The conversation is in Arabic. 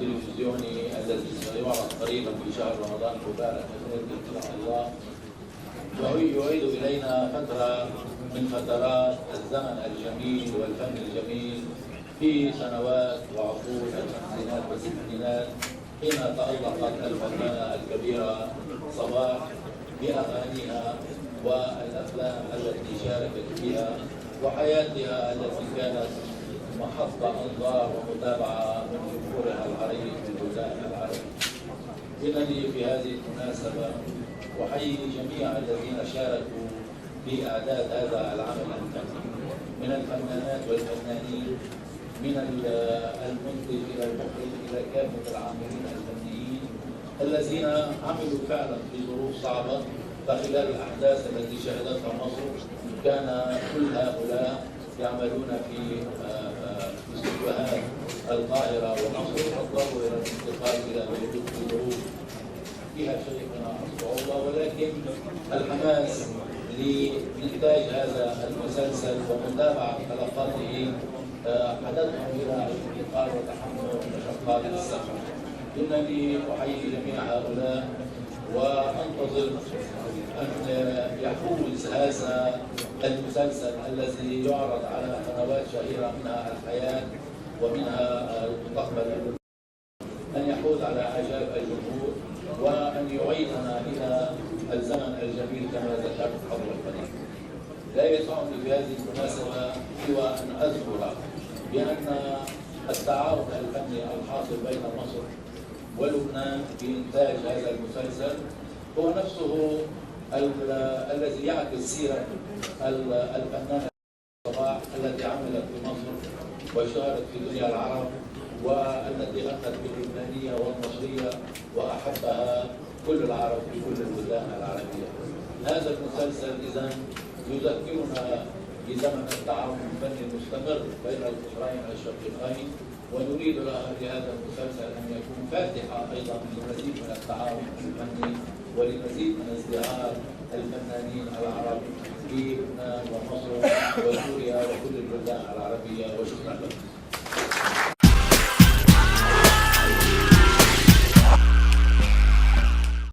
التلفزيوني الذي سيعرض قريبا في شهر رمضان المبارك إن شاء الله، ويعيد إلينا فترة من فترات الزمن الجميل والفن الجميل في سنوات وعقود الخمسينات والستينات، حين تألقت الفنانة الكبيرة صباح بأغانيها والأفلام التي شاركت فيها وحياتها التي كانت محط أنظار ومتابعة من جمهورها العريض في البلدان العربية. إنني في هذه المناسبة أحيي جميع الذين شاركوا في إعداد هذا العمل الفني، من الفنانات والفنانين، من المنتج إلى المخرج إلى كافة العاملين الفنيين الذين عملوا فعلا في ظروف صعبة. فخلال الأحداث التي شهدتها مصر كان كل هؤلاء يعملون في استوديوهات القاهرة ومصر، واضطروا إلى الانتقال إلى بيروت في ظروف فيها شيء من الصعوبة، ولكن الحماس لإنتاج هذا المسلسل ومتابعة حلقاته حدثهم إلى الانتقال وتحمل مشقات السفر. إنني أحيي جميع هؤلاء وأنتظر أن يحوز هذا المسلسل الذي يعرض على قنوات شهيرة منها الحياة ومنها المستقبل أن يحوز على إعجاب الجمهور وأن يعيدنا إلى الزمن الجميل كما ذكرت قبل قليل. لا يسعني في هذه المناسبة سوى أن أذكر بأن التعاون الفني الحاصل بين مصر ولبنان في إنتاج هذا المسلسل هو نفسه الذي يعكس سيرة الفنانة صباح التي عملت في مصر واشتهرت في دنيا العرب، والتي غنت باللبنانية والمصرية وأحبها كل العرب في كل البلدان العربية. هذا المسلسل إذن يذكرنا بزمن التعاون الفني المستمر بين القطرين الشقيقين، ونريد لهذا المسلسل أن يكون فاتحة أيضا لمزيد من التعاون الفني ولمزيد من ازدهار الفنانين العرب في لبنان ومصر وسوريا وكل البلدان العربية. وشكرا لكم.